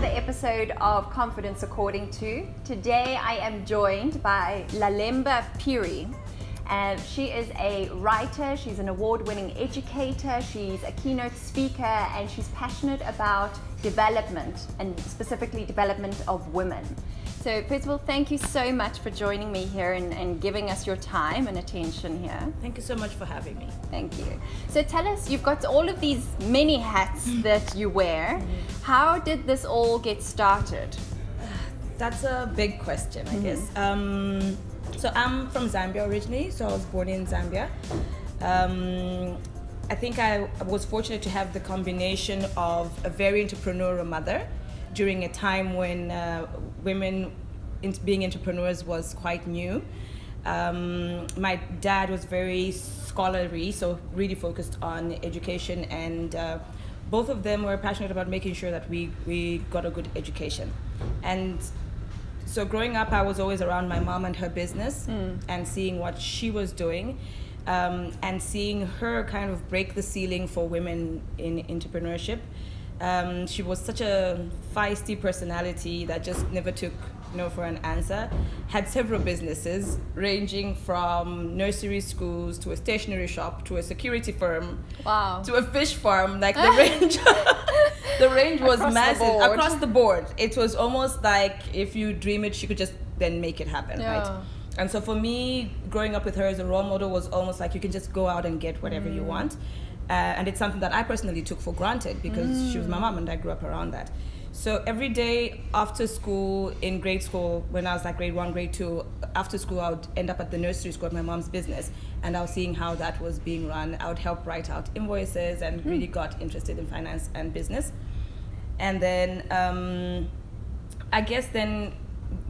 another episode of Confidence According to. Today I am joined by Lelemba Phiri. And she is a writer, she's an award-winning educator, she's a keynote speaker, and she's passionate about development, and specifically development of women. So first of all, thank you so much for joining me here and giving us your time and attention here. Thank you so much for having me. Thank you. So tell us, you've got all of these many hats that you wear. How did this all get started? That's a big question, I guess. So I'm from Zambia originally, so I was born in Zambia. I think I was fortunate to have the combination of a very entrepreneurial mother during a time when women being entrepreneurs was quite new. My dad was very scholarly, so really focused on education, and both of them were passionate about making sure that we got a good education. And so growing up, I was always around my mom and her business and seeing what she was doing, and seeing her kind of break the ceiling for women in entrepreneurship. She was such a feisty personality that just never took no for an answer. Had several businesses ranging from nursery schools to a stationery shop to a security firm, to a fish farm. Like the range, the range was massive across the board. It was almost like if you dream it, she could just then make it happen, right? And so for me, growing up with her as a role model was almost like you can just go out and get whatever you want. And it's something that I personally took for granted because she was my mom and I grew up around that. So every day after school, in grade school, when I was like grade 1, grade 2, after school I would end up at the nursery school at my mom's business, and I was seeing how that was being run. I would help write out invoices and really got interested in finance and business. And then I guess then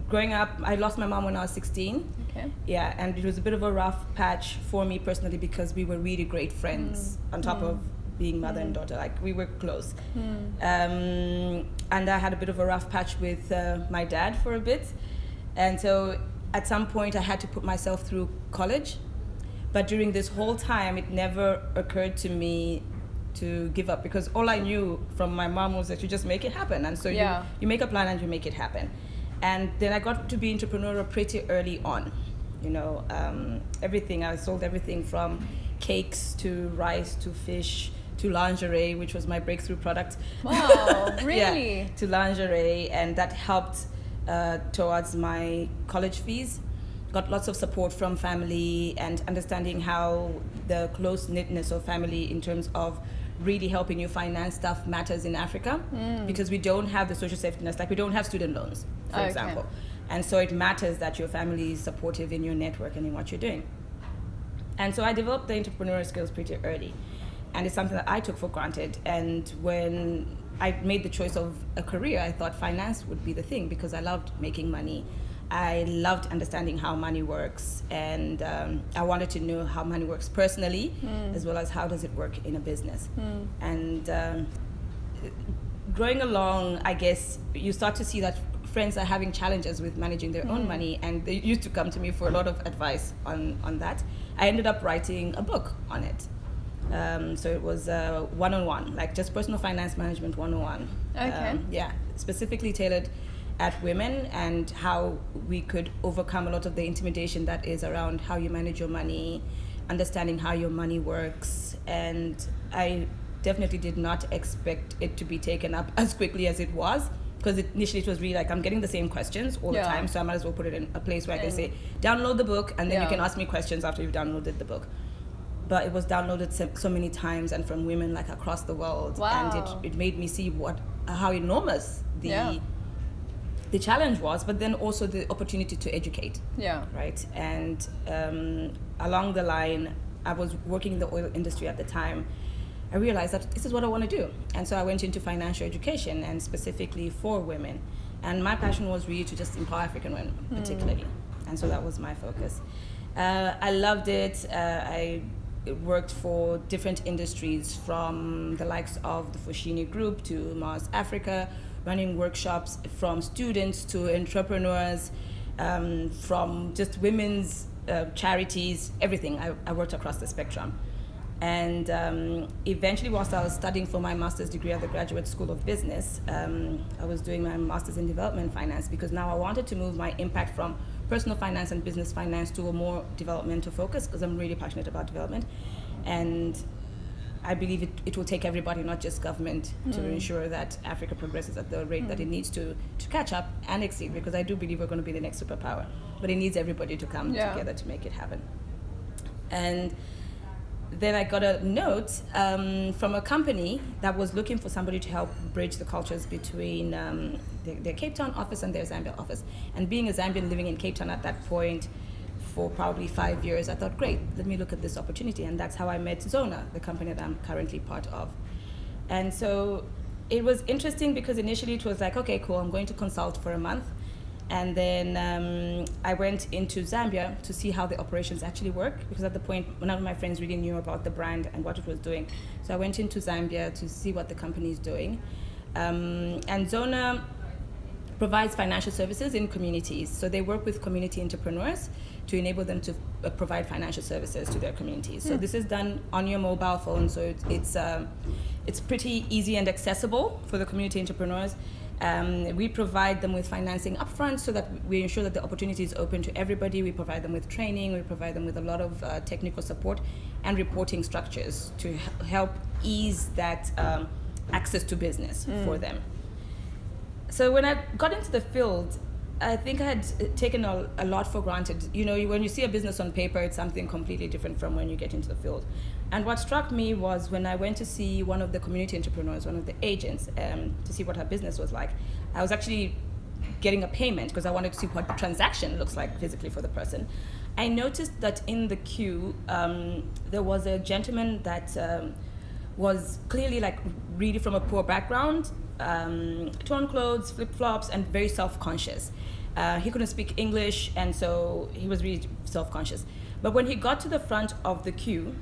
growing up, I lost my mom when I was 16. Okay. Yeah, and it was a bit of a rough patch for me personally because we were really great friends on top of being mother and daughter. Like we were close. And I had a bit of a rough patch with my dad for a bit. And so at some point I had to put myself through college. But during this whole time, it never occurred to me to give up because all I knew from my mom was that you just make it happen. And so you make a plan and you make it happen. And then I got to be entrepreneurial pretty early on. You know, everything. I sold everything from cakes to rice to fish to lingerie, which was my breakthrough product. Wow, really? Yeah, to lingerie, and that helped towards my college fees. Got lots of support from family and understanding how the close-knitness of family in terms of really helping you finance stuff matters in Africa because we don't have the social safety nets, like we don't have student loans, for example. And so it matters that your family is supportive in your network and in what you're doing. And so I developed the entrepreneurial skills pretty early. And it's something that I took for granted. And when I made the choice of a career, I thought finance would be the thing because I loved making money. I loved understanding how money works. And I wanted to know how money works personally, as well as how does it work in a business. And growing along, I guess, you start to see that friends are having challenges with managing their own money, and they used to come to me for a lot of advice on that. I ended up writing a book on it. So it was one-on-one, like just personal finance management 101. Okay. Specifically tailored at women and how we could overcome a lot of the intimidation that is around how you manage your money, understanding how your money works. And I definitely did not expect it to be taken up as quickly as it was. Because initially it was really like, I'm getting the same questions all the time, so I might as well put it in a place where I can say, download the book, and then you can ask me questions after you've downloaded the book. But it was downloaded so many times and from women like across the world. Wow. And it made me see how enormous the challenge was, but then also the opportunity to educate. Yeah. Right? And along the line, I was working in the oil industry at the time. I realized that this is what I want to do. And so I went into financial education, and specifically for women. And my passion was really to just empower African women, particularly. And so that was my focus. I loved it. I worked for different industries, from the likes of the Foschini Group to Mars Africa, running workshops from students to entrepreneurs, from just women's charities, everything. I worked across the spectrum. And eventually, whilst I was studying for my master's degree at the Graduate School of Business, I was doing my master's in development finance, because now I wanted to move my impact from personal finance and business finance to a more developmental focus, because I'm really passionate about development. And I believe it will take everybody, not just government, to ensure that Africa progresses at the rate that it needs to catch up and exceed, because I do believe we're going to be the next superpower. But it needs everybody to come together to make it happen. And then I got a note from a company that was looking for somebody to help bridge the cultures between their Cape Town office and their Zambia office. And being a Zambian living in Cape Town at that point for probably 5 years, I thought, great, let me look at this opportunity. And that's how I met Zoona, the company that I'm currently part of. And so it was interesting, because initially it was like, okay, cool, I'm going to consult for a month. And then I went into Zambia to see how the operations actually work, because at the point, none of my friends really knew about the brand and what it was doing. So I went into Zambia to see what the company is doing. And Zoona provides financial services in communities. So they work with community entrepreneurs to enable them to provide financial services to their communities. So this is done on your mobile phone, so it's pretty easy and accessible for the community entrepreneurs. We provide them with financing upfront, so that we ensure that the opportunity is open to everybody. We provide them with training, we provide them with a lot of technical support and reporting structures to help ease that access to business for them. So when I got into the field, I think I had taken a lot for granted. You know, when you see a business on paper, it's something completely different from when you get into the field. And what struck me was when I went to see one of the community entrepreneurs, one of the agents, to see what her business was like. I was actually getting a payment because I wanted to see what the transaction looks like physically for the person. I noticed that in the queue, there was a gentleman that was clearly like really from a poor background, torn clothes, flip-flops, and very self-conscious. He couldn't speak English, and so he was really self-conscious. But when he got to the front of the queue,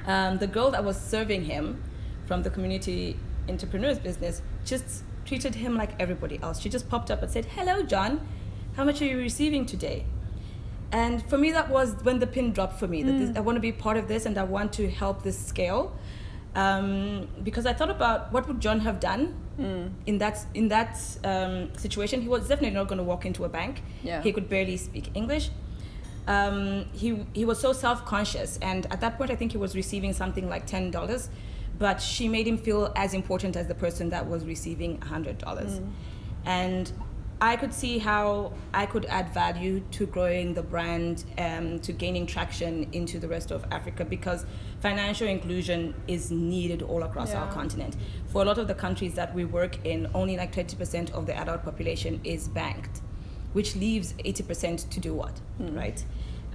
the girl that was serving him from the community entrepreneurs business just treated him like everybody else. She just popped up and said, "Hello, John, how much are you receiving today?" And for me, that was when the pin dropped for me, that I want to be part of this and I want to help this scale. Because I thought about what would John have done in that situation. He was definitely not going to walk into a bank. Yeah. He could barely speak English. He was so self-conscious, and at that point I think he was receiving something like $10, but she made him feel as important as the person that was receiving $100. And I could see how I could add value to growing the brand, to gaining traction into the rest of Africa, because financial inclusion is needed all across our continent. For a lot of the countries that we work in, only like 20% of the adult population is banked, which leaves 80% to do what, right?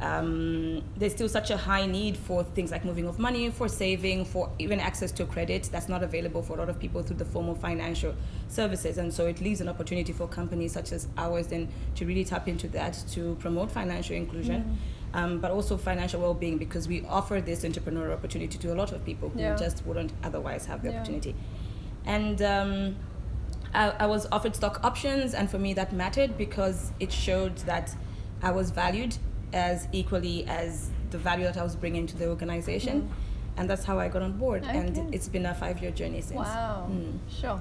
There's still such a high need for things like moving of money, for saving, for even access to credit that's not available for a lot of people through the formal financial services. And so it leaves an opportunity for companies such as ours then to really tap into that to promote financial inclusion, but also financial well-being, because we offer this entrepreneurial opportunity to a lot of people who just wouldn't otherwise have the opportunity. And I was offered stock options, and for me that mattered because it showed that I was valued as equally as the value that I was bringing to the organization. And that's how I got on board. Okay. And it's been a 5-year journey since. Wow, sure.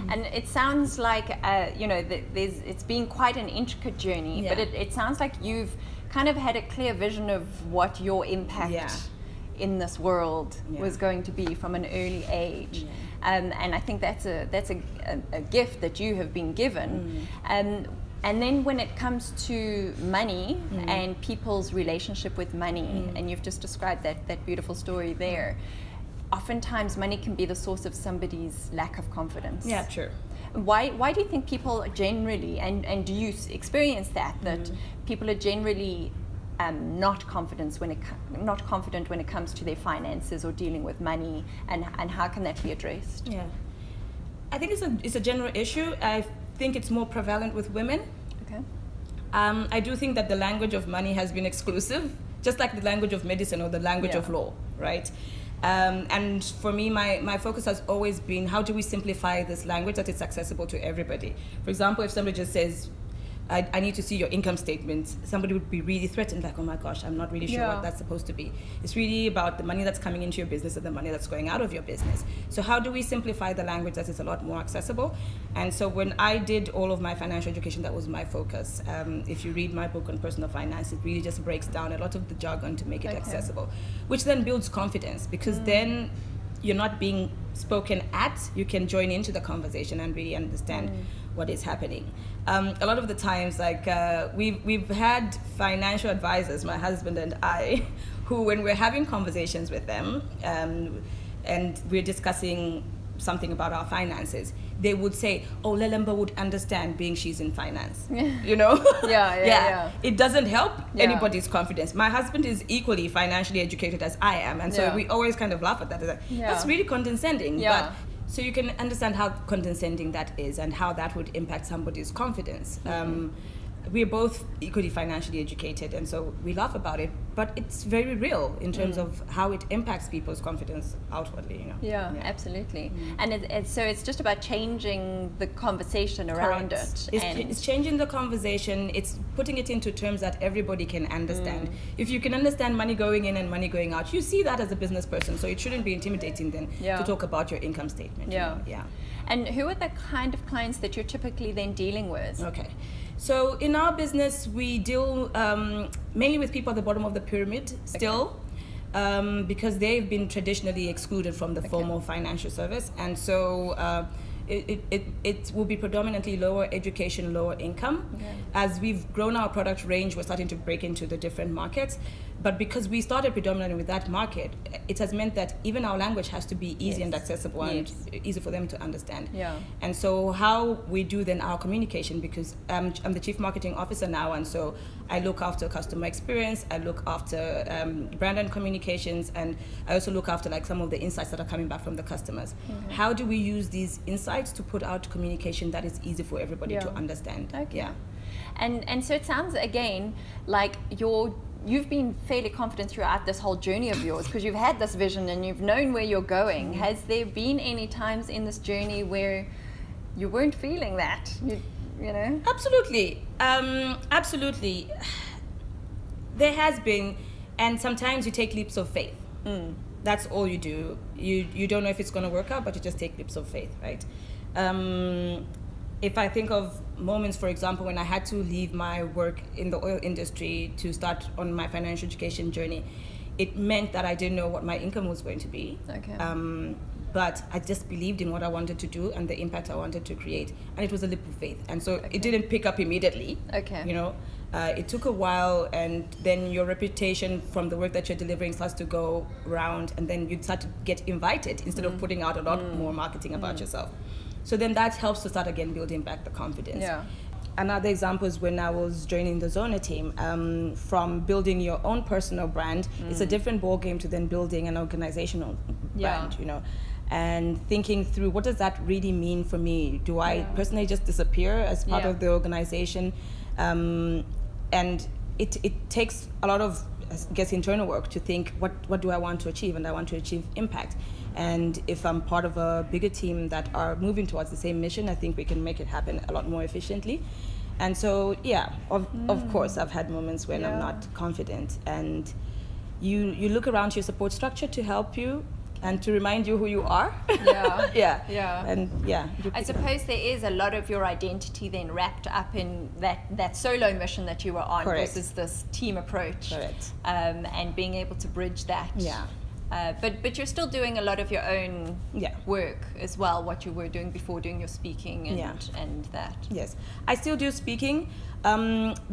And it sounds like, it's been quite an intricate journey, but it sounds like you've kind of had a clear vision of what your impact in this world was going to be from an early age. And I think that's a gift that you have been given. And then when it comes to money and people's relationship with money, and you've just described that beautiful story there, oftentimes money can be the source of somebody's lack of confidence. Yeah, true. Why do you think people generally, and do you experience that people are generally not confident when it comes to their finances or dealing with money, and how can that be addressed? Yeah, I think it's a general issue. I think it's more prevalent with women. Okay. I do think that the language of money has been exclusive, just like the language of medicine or the language of law, right? And for me, my focus has always been, how do we simplify this language that it's accessible to everybody? For example, if somebody just says, I need to see your income statement, somebody would be really threatened, like, oh my gosh, I'm not really sure what that's supposed to be. It's really about the money that's coming into your business and the money that's going out of your business. So how do we simplify the language that is a lot more accessible? And so when I did all of my financial education, that was my focus. If you read my book on personal finance, it really just breaks down a lot of the jargon to make it accessible, which then builds confidence, because then you're not being spoken at, you can join into the conversation and really understand what is happening. A lot of the times, like we've had financial advisors, my husband and I, who when we're having conversations with them and we're discussing something about our finances, they would say, oh, Lelemba would understand being she's in finance. You know? Yeah. It doesn't help anybody's confidence. My husband is equally financially educated as I am, and so we always kind of laugh at that. It's like, that's really condescending. But so you can understand how condescending that is and how that would impact somebody's confidence. We're both equally financially educated, and so we laugh about it, but it's very real in terms of how it impacts people's confidence outwardly, you know. Yeah. Absolutely. And so it's just about changing the conversation around it. It's changing the conversation. It's putting it into terms that everybody can understand. If you can understand money going in and money going out, you see that as a business person, so it shouldn't be intimidating then to talk about your income statement. Yeah. And who are the kind of clients that you're typically then dealing with? Okay. So in our business, we deal mainly with people at the bottom of the pyramid still, because they've been traditionally excluded from the formal financial service. And so it will be predominantly lower education, lower income. As we've grown our product range, we're starting to break into the different markets. But because we started predominantly with that market, it has meant that even our language has to be easy and accessible and easy for them to understand. And so how we do then our communication, because I'm the Chief Marketing Officer now, and so I look after customer experience, I look after brand and communications, and I also look after like some of the insights that are coming back from the customers. How do we use these insights to put out communication that is easy for everybody to understand? And so it sounds again like you've been fairly confident throughout this whole journey of yours, because you've had this vision and you've known where you're going. Has there been any times in this journey where you weren't feeling that? You know? Absolutely. Absolutely. There has been, and sometimes you take leaps of faith. That's all you do. You don't know if it's going to work out, but you just take leaps of faith, right? If I think of moments, for example, when I had to leave my work in the oil industry to start on my financial education journey, it meant that I didn't know what my income was going to be. But I just believed in what I wanted to do and the impact I wanted to create. And it was a leap of faith. And so it didn't pick up immediately. You know, it took a while, and then your reputation from the work that you're delivering starts to go around, and then you start to get invited instead of putting out a lot more marketing about yourself. So then that helps to start again building back the confidence. Another example is when I was joining the Zoona team. From building your own personal brand, it's a different ball game to then building an organizational brand, you know, and thinking through, what does that really mean for me? Do I personally just disappear as part of the organization? And it takes a lot of, I guess, internal work to think, what do I want to achieve? And I want to achieve impact. And if I'm part of a bigger team that are moving towards the same mission, I think we can make it happen a lot more efficiently. And so, of course, I've had moments when I'm not confident. And you look around your support structure to help you and to remind you who you are. And I suppose there is a lot of your identity then wrapped up in that solo mission that you were on versus this team approach. And being able to bridge that. But you're still doing a lot of your own work as well, what you were doing before doing your speaking and that. Yes, I still do speaking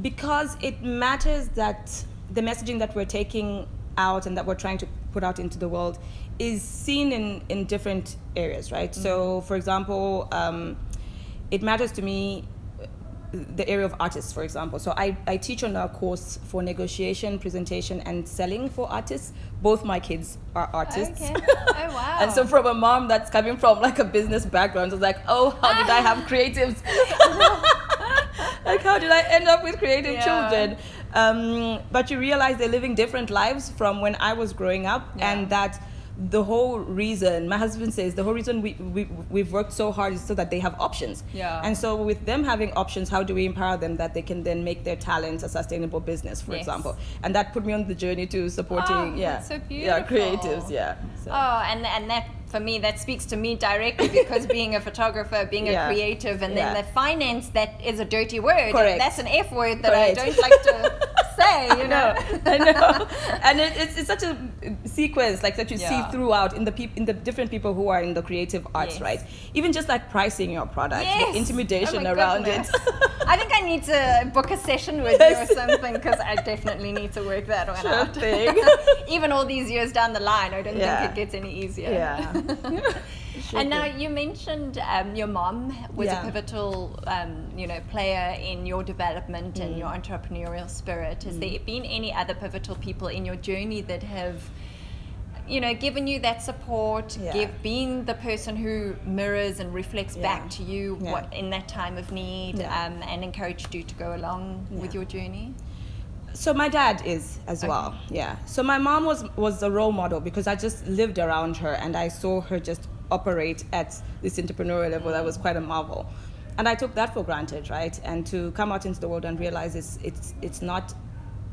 because it matters that the messaging that we're taking out and that we're trying to put out into the world is seen in different areas, right? So, for example, it matters to me the area of artists, for example. So I teach on a course for negotiation, presentation, and selling for artists. Both my kids are artists. Oh, wow. And so from a mom that's coming from like a business background, it's like, oh, how did I have creatives? Like, how did I end up with creative children? But you realize they're living different lives from when I was growing up, and that the whole reason, my husband says, the whole reason we've worked so hard is so that they have options. Yeah. And so with them having options, how do we empower them that they can then make their talents a sustainable business, for example? And that put me on the journey to supporting, that's so beautiful. creatives, So. Oh, and that, for me, that speaks to me directly, because being a photographer, being a creative, and then the finance, that is a dirty word. Correct. That's an F word that I don't like to say, you know. I know. And it's such a sequence like that you see throughout in the different people who are in the creative arts, right? Even just like pricing your product, the intimidation around it. I think I need to book a session with you or something, because I definitely need to work that one out. Thing. Even all these years down the line, I don't think it gets any easier. Yeah. And now you mentioned your mom was a pivotal, player in your development and your entrepreneurial spirit. Has there been any other pivotal people in your journey that have, given you that support, being the person who mirrors and reflects back to you what in that time of need, and encouraged you to go along with your journey? So my dad is as well. So my mom was a role model, because I just lived around her and I saw her just operate at this entrepreneurial level. That was quite a marvel, and I took that for granted, right? And to come out into the world and realize it's not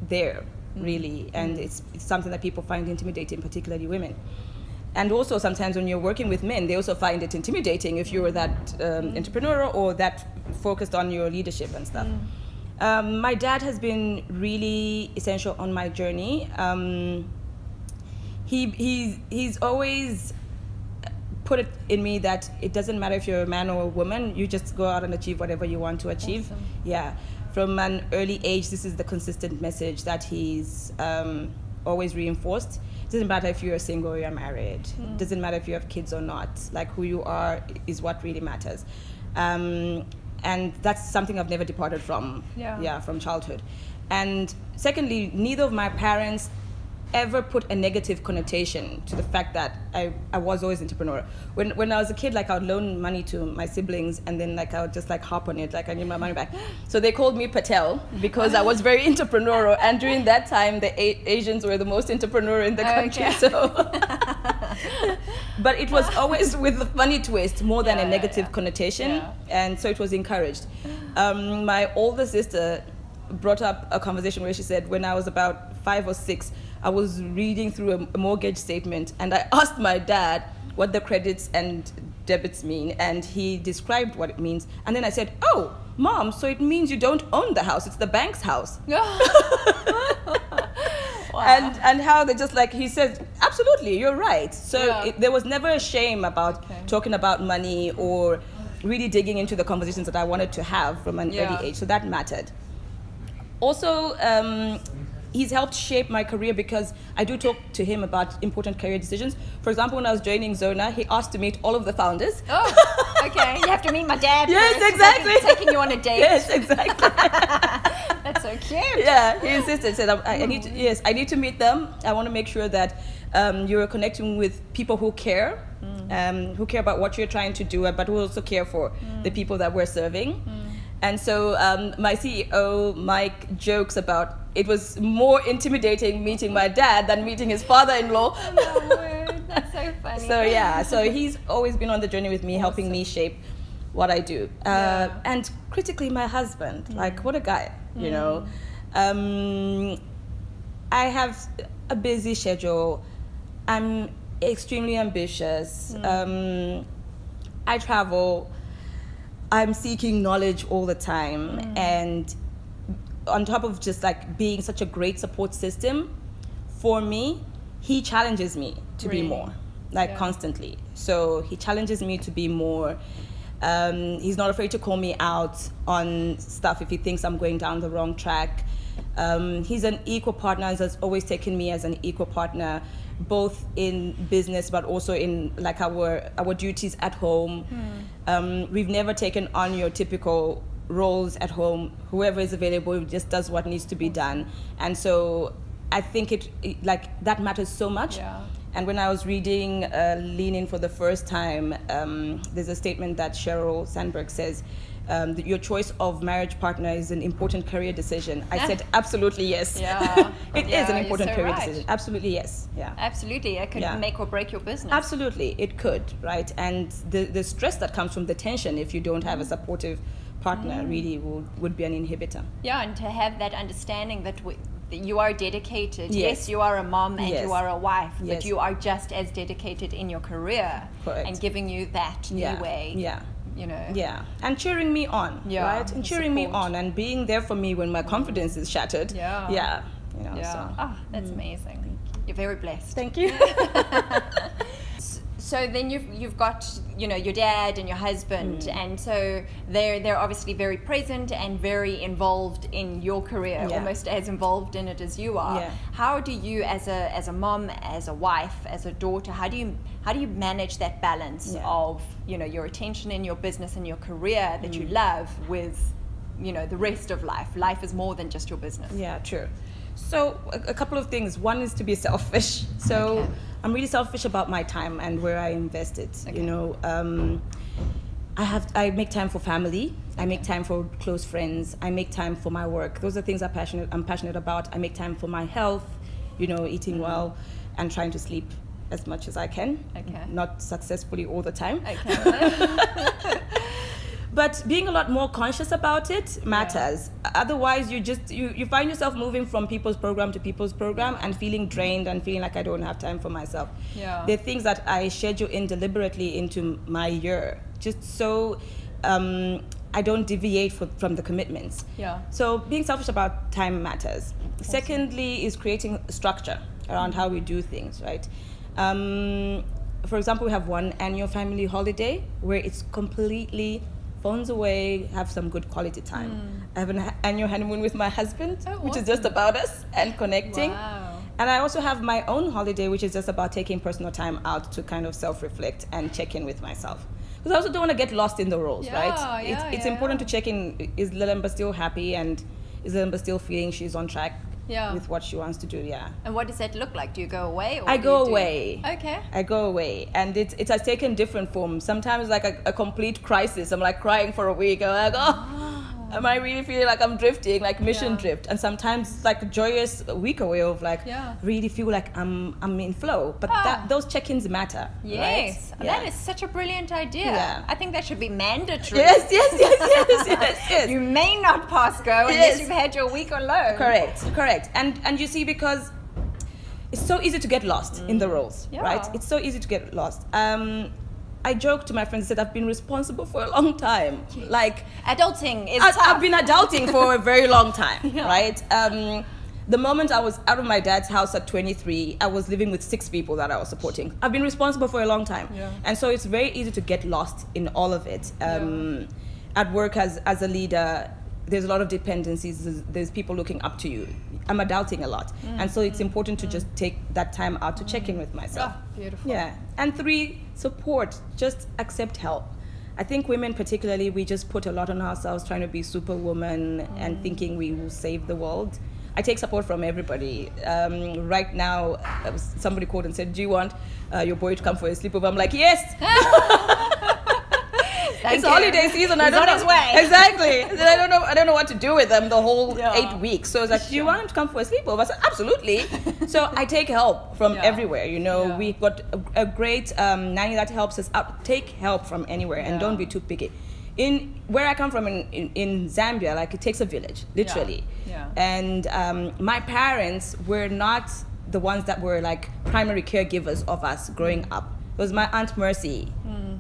there really, and it's something that people find intimidating, particularly women. And also sometimes when you're working with men, they also find it intimidating if you're that entrepreneur or that focused on your leadership and stuff. My dad has been really essential on my journey. He's always put it in me that it doesn't matter if you're a man or a woman, you just go out and achieve whatever you want to achieve. Awesome. From an early age, this is the consistent message that he's always reinforced. It doesn't matter if you're single or you're married. It doesn't matter if you have kids or not. Like, who you are is what really matters. And that's something I've never departed from, from childhood. And secondly, neither of my parents ever put a negative connotation to the fact that I was always entrepreneur. When I was a kid, like, I would loan money to my siblings, and then like I would just like harp on it, like I need my money back. So they called me Patel because I was very entrepreneurial, and during that time the Asians were the most entrepreneurial in the country. So but it was always with a funny twist more than a negative connotation, and so it was encouraged. My older sister brought up a conversation where she said, when I was about 5 or 6, I was reading through a mortgage statement, and I asked my dad what the credits and debits mean, and he described what it means. And then I said, "Oh, Mom, so it means you don't own the house, it's the bank's house." Wow. And how they just like, he said, absolutely, you're right. So there was never a shame about talking about money or really digging into the conversations that I wanted to have from an early age. So that mattered. Also, he's helped shape my career because I do talk to him about important career decisions. For example, when I was joining Zoona, he asked to meet all of the founders. Oh, okay. You have to meet my dad. Yes, first. exactly. Taking you on a date. Yes, exactly. That's so cute. Yeah, he insisted. Said, I need to meet them. I want to make sure that you're connecting with people who care about what you're trying to do, but who also care for the people that we're serving. And so my CEO, Mike, jokes about it was more intimidating meeting my dad than meeting his father-in-law. Oh, my word. That's so funny. So he's always been on the journey with me, helping me shape what I do. And critically, my husband, like, what a guy, you know. I have a busy schedule. I'm extremely ambitious. I travel. I'm seeking knowledge all the time, and on top of just like being such a great support system for me, he challenges me to be more, constantly. So he challenges me to be more. He's not afraid to call me out on stuff if he thinks I'm going down the wrong track. He's an equal partner and has always taken me as an equal partner, both in business but also in like our duties at home. We've never taken on your typical roles at home. Whoever is available just does what needs to be done, and so I think it like that matters so much. And when I was reading Lean In for the first time, there's a statement that Sheryl Sandberg says, your choice of marriage partner is an important career decision. I said absolutely yes. Yeah. It is an you're important so career right. decision. Absolutely yes. Yeah. Absolutely. It could Yeah. make or break your business. Absolutely, it could, right? And the stress that comes from the tension if you don't have a supportive partner really would be an inhibitor. Yeah, and to have that understanding that you are dedicated. Yes. Yes, you are a mom and Yes. you are a wife, but Yes. you are just as dedicated in your career. Correct. And giving you that Yeah. leeway. Yeah. You know. Yeah, and cheering me on, Yeah, right? And the cheering me support. on and being there for me when my confidence is shattered. Yeah. Yeah. You know, Yeah. so. Oh, that's amazing. You're very blessed. Thank you. So then you've got, you know, your dad and your husband, and so they're obviously very present and very involved in your career, Yeah. almost as involved in it as you are. Yeah. How do you, as a mom, as a wife, as a daughter, how do you manage that balance Yeah. of, you know, your attention in your business and your career that you love with, you know, the rest of life? Life is more than just your business. Yeah, true. So a couple of things. One is to be selfish. So Okay. I'm really selfish about my time and where I invest it. Okay. You know, I make time for family. I make time for close friends. I make time for my work. Those are things I'm passionate about. I make time for my health. You know, eating well and trying to sleep as much as I can. Okay. Not successfully all the time. Okay. But being a lot more conscious about it matters. Otherwise, you find yourself moving from people's program to people's program and feeling drained and feeling like I don't have time for myself. Yeah. There are things that I schedule in deliberately into my year, just so I don't deviate from the commitments. Yeah. So being selfish about time matters. Secondly is creating structure around how we do things, right? For example, we have one annual family holiday where it's completely phones away, have some good quality time. I have an annual honeymoon with my husband, Oh, which is awesome. just about us and connecting. Wow. And I also have my own holiday, which is just about taking personal time out to kind of self-reflect and check in with myself. Because I also don't want to get lost in the roles, Yeah, right? yeah, It's yeah, important yeah. to check in, is Lelemba still happy and is Lelemba still feeling she's on track Yeah. with what she wants to do, yeah. And what does that look like? Do you go away? Or I do go you do- away. Okay. I go away, and it has taken different forms. Sometimes like a complete crisis. I'm like crying for a week. I'm like, am I really feeling like I'm drifting, like mission Yeah. drift? And sometimes it's like a joyous week away of like Yeah. really feel like I'm in flow. But those check-ins matter. Yes. right? That Yeah. is such a brilliant idea. Yeah. I think that should be mandatory. Yes, yes, yes, yes, yes, yes. You may not pass go unless Yes. you've had your week alone. Correct. And you see, because it's so easy to get lost in the roles, Yeah. right? It's so easy to get lost. I joke to my friends, I said I've been responsible for a long time. Like Adulting is I've tough. been adulting for a very long time, Yeah. right? The moment I was out of my dad's house at 23, I was living with 6 people that I was supporting. I've been responsible for a long time. Yeah. And so it's very easy to get lost in all of it. At work as a leader, there's a lot of dependencies. There's people looking up to you. I'm adulting a lot. And so it's important to just take that time out to check in with myself. Oh, beautiful. Yeah. And 3, support. Just accept help. I think women particularly, we just put a lot on ourselves trying to be superwoman and thinking we will save the world. I take support from everybody. Right now, somebody called and said, do you want your boy to come for a sleepover? I'm like, yes. Thank It's you. holiday season. I He's don't on know. his way. Exactly. Then I don't know what to do with them the whole Yeah. 8 weeks. So it's like, do you want him to come for a sleepover? I said, absolutely. So I take help from Yeah. everywhere. You know, Yeah. we've got a great nanny that helps us out. Take help from anywhere and Yeah. don't be too picky. In where I come from in Zambia, like it takes a village, literally. Yeah. And my parents were not the ones that were like primary caregivers of us growing up. It was my Aunt Mercy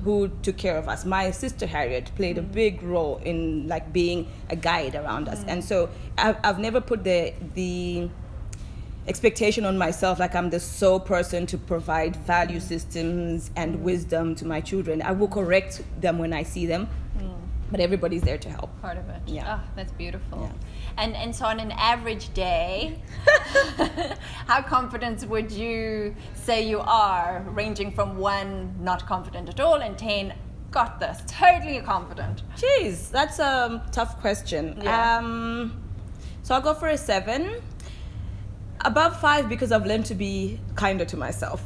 who took care of us. My sister Harriet played a big role in like being a guide around us. And so I've never put the expectation on myself like I'm the sole person to provide value systems and wisdom to my children. I will correct them when I see them, but everybody's there to help. Part of it. Yeah. Oh, that's beautiful. Yeah. And so on an average day, how confident would you say you are, ranging from 1, not confident at all, and 10, got this, totally confident? Jeez, that's a tough question. Yeah. So I'll go for a 7. Above 5 because I've learned to be kinder to myself.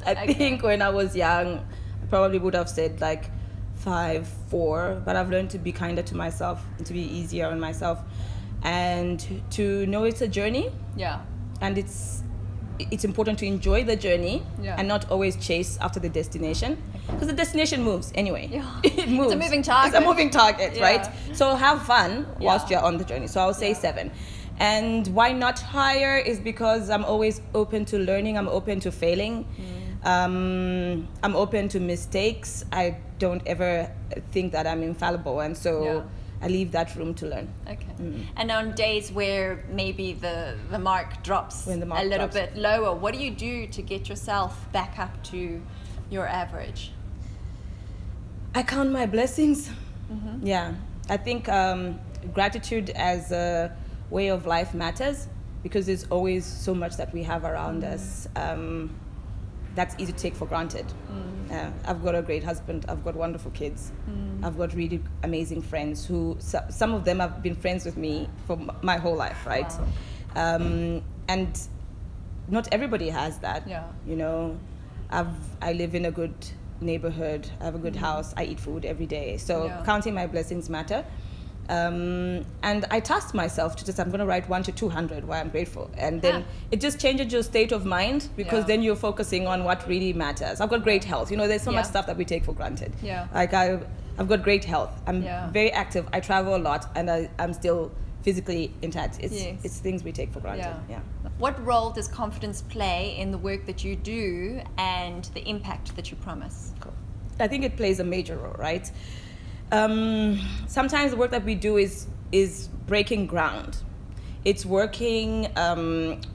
I Okay. think when I was young, I probably would have said like 5, 4, but I've learned to be kinder to myself, and to be easier on myself, and to know it's a journey. Yeah. And it's important to enjoy the journey and not always chase after the destination, because the destination moves anyway. Yeah. It moves. It's a moving target. It's a moving target, Yeah. right? So have fun whilst you're on the journey. So I'll say 7. And why not higher is because I'm always open to learning. I'm open to failing. I'm open to mistakes. I don't ever think that I'm infallible, and so I leave that room to learn. Okay. And on days where maybe the mark drops When the mark a little drops. bit lower, what do you do to get yourself back up to your average? I count my blessings. Yeah, I think gratitude as a way of life matters, because there's always so much that we have around us that's easy to take for granted. I've got a great husband. I've got wonderful kids. I've got really amazing friends who, some of them have been friends with me for my whole life, right? Wow. And not everybody has that. Yeah. You know, I live in a good neighborhood. I have a good house. I eat food every day. So counting my blessings matter. And I tasked myself to I'm going to write 1 to 200 why I'm grateful. And then it just changes your state of mind, because then you're focusing on what really matters. I've got great health. You know, there's so much stuff that we take for granted. Yeah. Like I've got great health. I'm very active. I travel a lot, and I'm still physically intact. It's things we take for granted. Yeah. What role does confidence play in the work that you do and the impact that you promise? Cool. I think it plays a major role, right? Sometimes the work that we do is breaking ground. It's working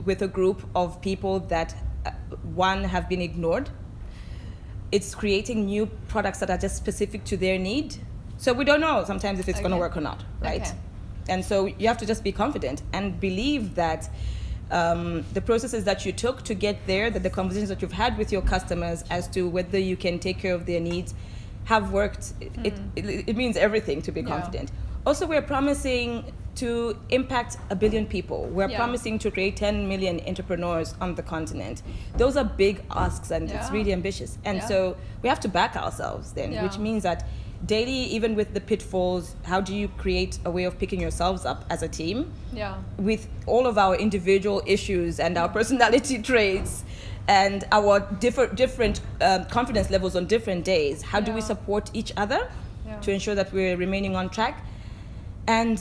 with a group of people that have been ignored. It's creating new products that are just specific to their need. So we don't know sometimes if it's going to work or not, right? Okay. And so you have to just be confident and believe that the processes that you took to get there, that the conversations that you've had with your customers as to whether you can take care of their needs have worked. It means everything to be confident. Also, we're promising to impact 1 billion people. We're promising to create 10 million entrepreneurs on the continent. Those are big asks, and it's really ambitious. And so we have to back ourselves then, which means that daily, even with the pitfalls, how do you create a way of picking yourselves up as a team with all of our individual issues and our personality traits and our different confidence levels on different days? How do we support each other to ensure that we're remaining on track? And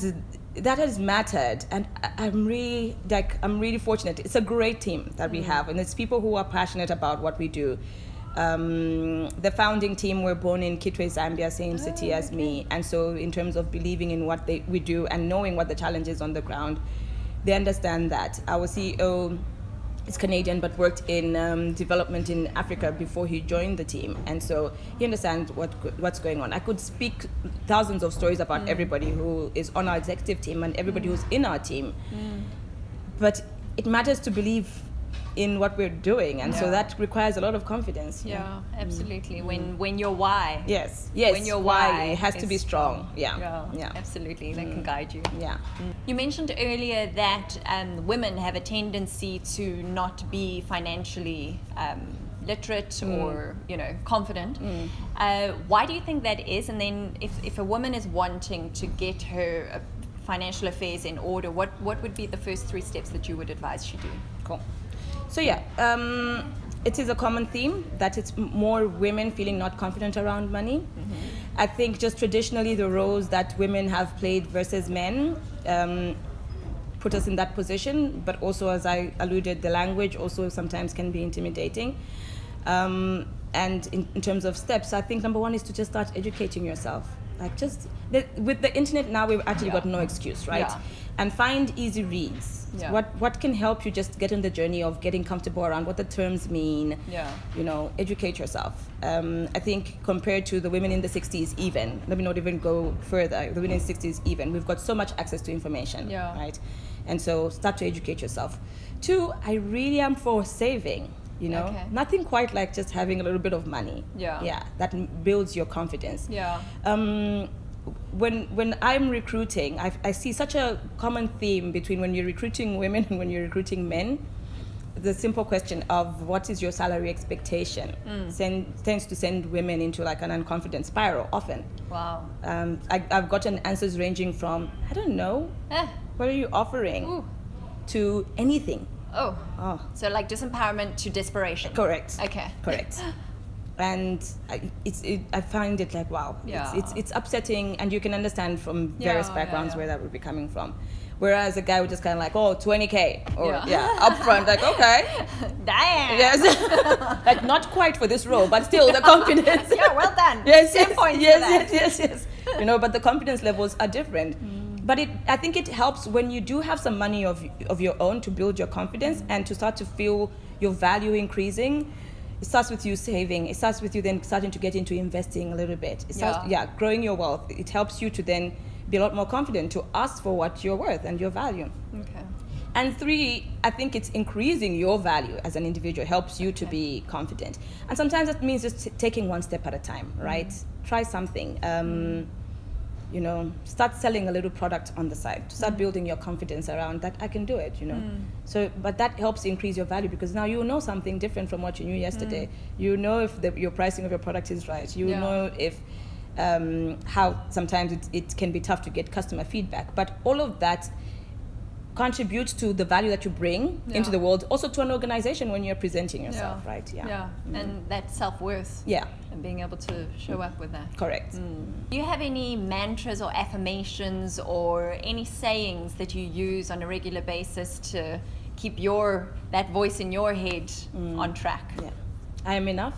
that has mattered, and I'm really fortunate. It's a great team that we have, and it's people who are passionate about what we do. The founding team were born in Kitwe, Zambia, same city as me, and so in terms of believing in what we do and knowing what the challenge is on the ground, they understand that. Our CEO is Canadian but worked in development in Africa before he joined the team, and so he understands what's going on. I could speak thousands of stories about everybody who is on our executive team and everybody who's in our team, but it matters to believe in what we're doing, and so that requires a lot of confidence. Absolutely. When your why when your why has to be strong. Absolutely, that can guide you. You mentioned earlier that women have a tendency to not be financially literate or confident. Why do you think that is? And then if a woman is wanting to get her financial affairs in order, what would be the first 3 steps that you would advise she do? Cool. So it is a common theme that it's more women feeling not confident around money. I think just traditionally the roles that women have played versus men put us in that position, but also, as I alluded, the language also sometimes can be intimidating. And in terms of steps, I think number 1 is to just start educating yourself. Like with the internet now, we've actually got no excuse, right? And find easy reads. What can help you just get on the journey of getting comfortable around what the terms mean. Educate yourself. I think compared to the women in the 60s even, let me not even go further, the women in the 60s even, we've got so much access to information, right? And so start to educate yourself. 2, I really am for saving. Nothing quite like just having a little bit of money. That builds your confidence. When I'm recruiting, I see such a common theme between when you're recruiting women and when you're recruiting men. the simple question of what is your salary expectation tends to send women into like an unconfident spiral often. Wow. I've gotten answers ranging from, I don't know, what are you offering, Ooh. to anything. Oh. Oh. So like disempowerment to desperation. Correct. Okay. Correct. And I find it like, wow, Yeah. it's upsetting, and you can understand from various backgrounds where that would be coming from. Whereas a guy would just kind of like, oh, 20K, or upfront, like, okay. Damn. Yes. Like, not quite for this role, but still the confidence. Yeah, well done. Yes, 10 yes, points yes, for that. yes. You know, but the confidence levels are different. But I think it helps when you do have some money of your own to build your confidence and to start to feel your value increasing. It starts with you saving. It starts with you then starting to get into investing a little bit. It starts, growing your wealth. It helps you to then be a lot more confident to ask for what you're worth and your value. Okay. And 3, I think it's increasing your value as an individual helps you to be confident. And sometimes that means just taking one step at a time, right? Try something. You know, start selling a little product on the side. Start building your confidence around that I can do it, you know. So, but that helps increase your value because now you know something different from what you knew yesterday. You know if your pricing of your product is right. You know if how sometimes it can be tough to get customer feedback. But all of that contributes to the value that you bring into the world, also to an organization when you're presenting yourself, right? Yeah. And that self-worth. Yeah. And being able to show up with that. Correct. Do you have any mantras or affirmations or any sayings that you use on a regular basis to keep that voice in your head on track? Yeah. I am enough.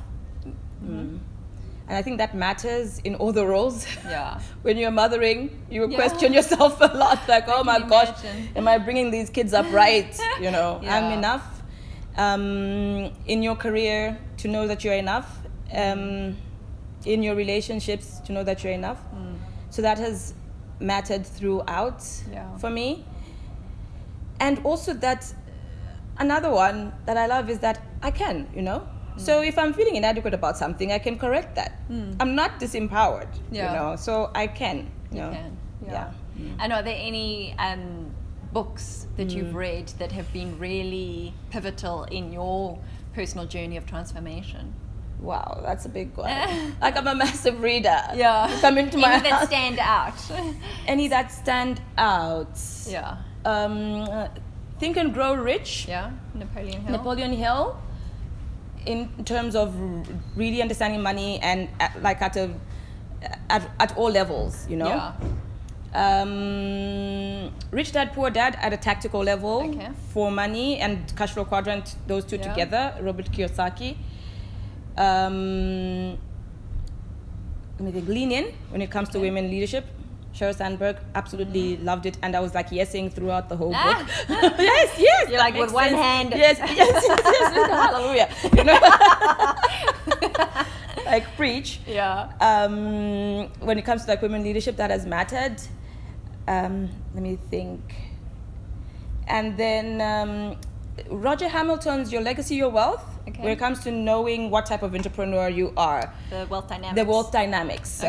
And I think that matters in all the roles. Yeah. When you're mothering, you question yourself a lot. Like, oh my gosh, am I bringing these kids up right? You know, I'm enough. In your career, to know that you're enough. In your relationships, to know that you're enough. So that has mattered throughout for me. And also that another one that I love is that I can, you know. So if I'm feeling inadequate about something, I can correct that. I'm not disempowered, you know, so I can. You can. Yeah. And are there any books that you've read that have been really pivotal in your personal journey of transformation? Wow, that's a big one. Like, I'm a massive reader. Yeah. You come into my Any that stand out? Any that stand out? Yeah. Think and Grow Rich. Yeah. Napoleon Hill. In terms of really understanding money and at all levels, you know. Yeah. Rich Dad Poor Dad at a tactical level for money, and Cash Flow Quadrant, those two together. Robert Kiyosaki. Let me think. Lean In when it comes to women leadership. Sheryl Sandberg, absolutely loved it, and I was like yesing throughout the whole book. Yes. You're like with one hand. Yes. Hallelujah. You know, like preach. Yeah. When it comes to like women leadership, that has mattered. Let me think. And then Roger Hamilton's Your Legacy, Your Wealth. When it comes to knowing what type of entrepreneur you are. The wealth dynamics.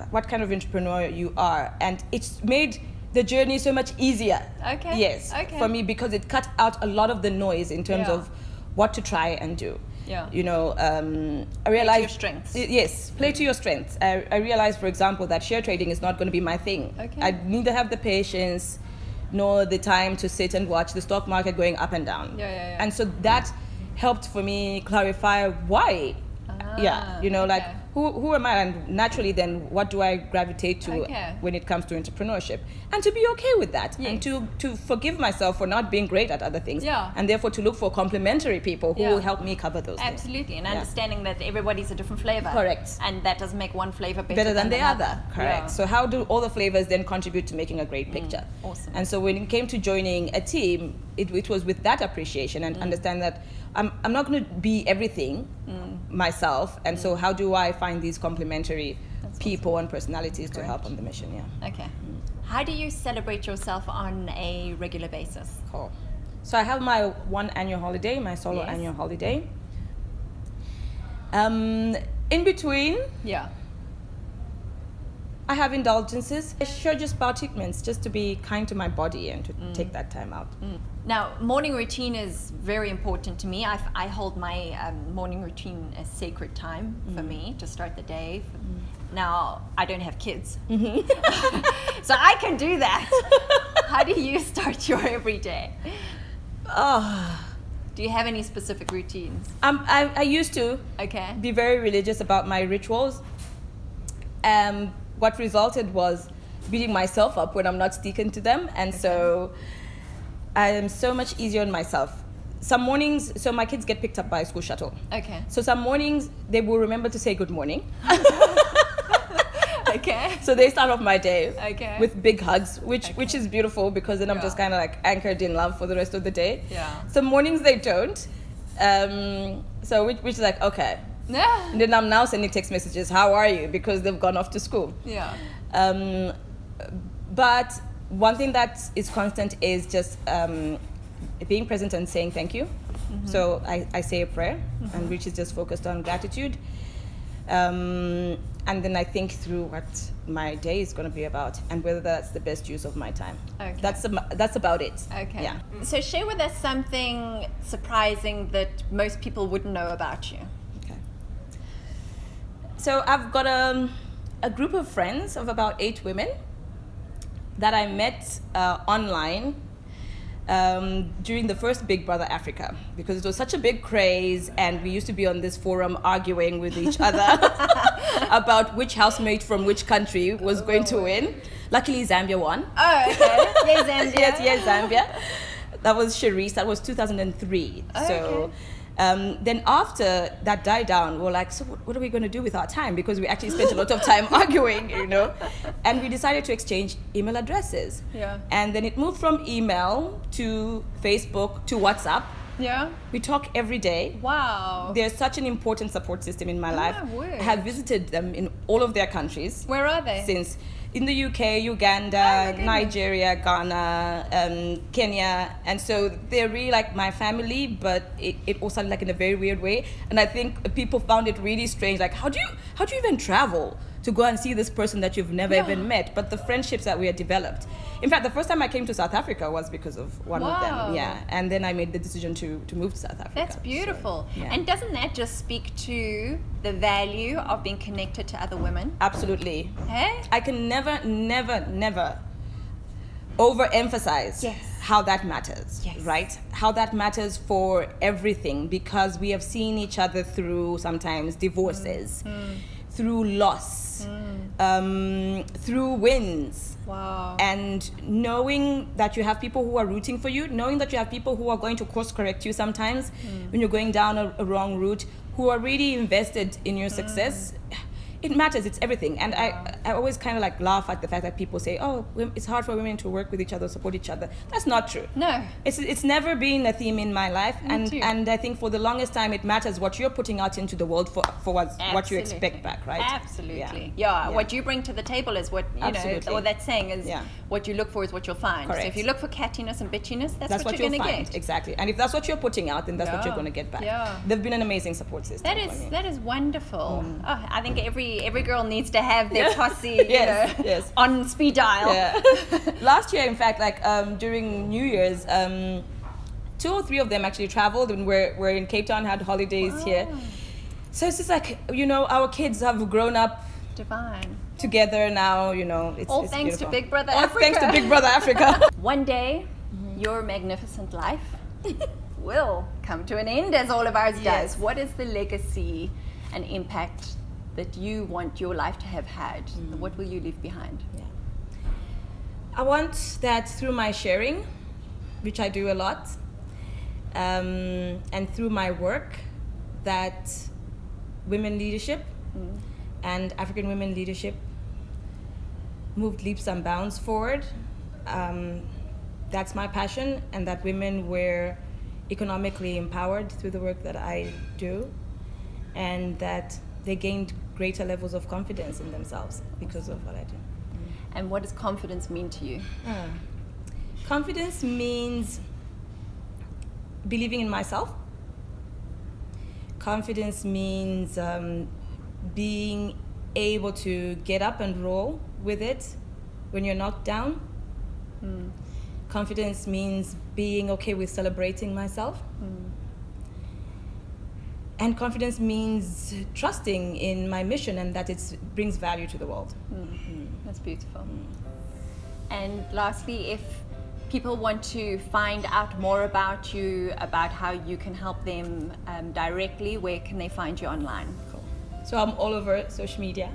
What kind of entrepreneur you are. And it's made the journey so much easier. Yes. For me, because it cut out a lot of the noise in terms of what to try and do. Yeah. You know, I realized... Play to your strengths. Yes, play to your strengths. I realized, for example, that share trading is not going to be my thing. I neither have the patience nor the time to sit and watch the stock market going up and down. And so that helped for me clarify why. You know, like who am I, and naturally then what do I gravitate to when it comes to entrepreneurship, and to be okay with that, and to forgive myself for not being great at other things, and therefore to look for complementary people who will help me cover those things. And understanding that everybody's a different flavor. And that doesn't make one flavor better than the other. So how do all the flavors then contribute to making a great picture? Awesome. And so when it came to joining a team, it was with that appreciation and understand that I'm not going to be everything myself, and so how do I find these complementary people and personalities to help on the mission? How do you celebrate yourself on a regular basis? Cool. So I have my one annual holiday, my solo annual holiday. In between, I have indulgences. I sure just treatments just to be kind to my body and to take that time out. Now, morning routine is very important to me. I hold my morning routine as sacred time for me to start the day. Now, I don't have kids, so I can do that. How do you start your every day? Do you have any specific routines? I used to Okay. be very religious about my rituals. What resulted was beating myself up when I'm not sticking to them, and so I am so much easier on myself. Some mornings, so my kids get picked up by a school shuttle. Okay. So some mornings they will remember to say good morning. Okay. So they start off my day with big hugs, which is beautiful because then I'm just kind of like anchored in love for the rest of the day. Yeah. Some mornings they don't. So which is like, okay. Yeah. And then I'm now sending text messages, how are you? Because they've gone off to school. Yeah. But one thing that is constant is just being present and saying thank you. So I say a prayer, and which is just focused on gratitude. And then I think through what my day is going to be about and whether that's the best use of my time. Okay. That's about it. Okay. Yeah. So share with us something surprising that most people wouldn't know about you. Okay. So I've got a group of friends of about 8 women that I met online during the first Big Brother Africa, because it was such a big craze and we used to be on this forum arguing with each other about which housemate from which country was going to win. Luckily Zambia won. Oh, okay. Yay, Zambia. yes, Zambia. That was Charisse. That was 2003. Oh, so okay. Then after that died down, we were like, so what are we going to do with our time? Because we actually spent a lot of time arguing, and we decided to exchange email addresses. Yeah. And then it moved from email to Facebook to WhatsApp. Yeah. We talk every day. Wow. They're such an important support system in my life. my word. I have visited them in all of their countries. Where are they? Since in the UK, Uganda, Oh, my goodness. Nigeria, Ghana, Kenya, and so they're really like my family, but it all started like in a very weird way. And I think people found it really strange. Like, how do you even travel to go and see this person that you've never even met? But the friendships that we had developed. In fact, the first time I came to South Africa was because of one of Wow. them. Yeah, and then I made the decision to move to South Africa. That's beautiful. So, yeah. And doesn't that just speak to the value of being connected to other women? Absolutely. Hey? I can never overemphasize Yes. how that matters, Yes. right? How that matters for everything, because we have seen each other through sometimes divorces, through loss, through wins. Wow. And knowing that you have people who are rooting for you, knowing that you have people who are going to course correct you sometimes when you're going down a wrong route, who are really invested in your success, it matters. It's everything. And I always kind of like laugh at the fact that people say, oh, it's hard for women to work with each other, support each other. That's not true. No. It's never been a theme in my life. too. And I think for the longest time, it matters what you're putting out into the world for what you Absolutely. expect back, right? Absolutely. Yeah. What you bring to the table is what, Absolutely. or that saying is Yeah. what you look for is what you'll find. Correct. So if you look for cattiness and bitchiness, that's what you'll you're going to find. get. Exactly. And if that's what you're putting out, then that's what Yeah. you're going to get back. Yeah. They've been an amazing support system for me. That is wonderful. Oh, I think every girl needs to have their posse, Yes, yes. on speed dial. Yeah. Last year, in fact, like during New Year's, 2 or 3 of them actually traveled, and we're in Cape Town, had holidays here. So it's just like, our kids have grown up Divine. together now, it's All it's thanks beautiful. to Big Brother All Africa. thanks to Big Brother Africa. One day, your magnificent life will come to an end, as all of ours Yes. does. What is the legacy and impact that you want your life to have had? What will you leave behind? Yeah. I want that through my sharing, which I do a lot, and through my work, that women leadership and African women leadership moved leaps and bounds forward. That's my passion, and that women were economically empowered through the work that I do, and that they gained greater levels of confidence in themselves because of what I do. And what does confidence mean to you? Confidence means believing in myself. Confidence means being able to get up and roll with it when you're knocked down. Confidence means being okay with celebrating myself. And confidence means trusting in my mission and that it brings value to the world. That's beautiful. And lastly, if people want to find out more about you, about how you can help them directly, where can they find you online? Cool. So I'm all over social media.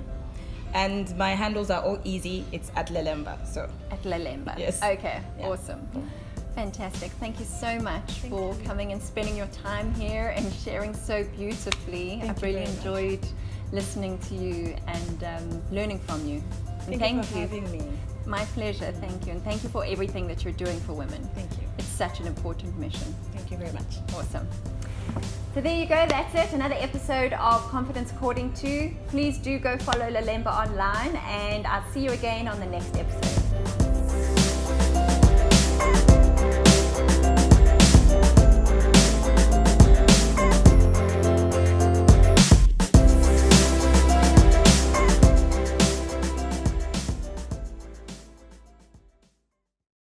And my handles are all easy. It's at Lelemba. So At Lelemba. Yes. Okay, Yeah. awesome. Fantastic. Thank you so much for coming and spending your time here and sharing so beautifully. I've really enjoyed listening to you and learning from you. And thank you for having me. My pleasure. Thank you. And thank you for everything that you're doing for women. Thank you. It's such an important mission. Thank you very much. Awesome. So there you go, that's it, another episode of Confidence According to. Please do go follow Lelemba online and I'll see you again on the next episode.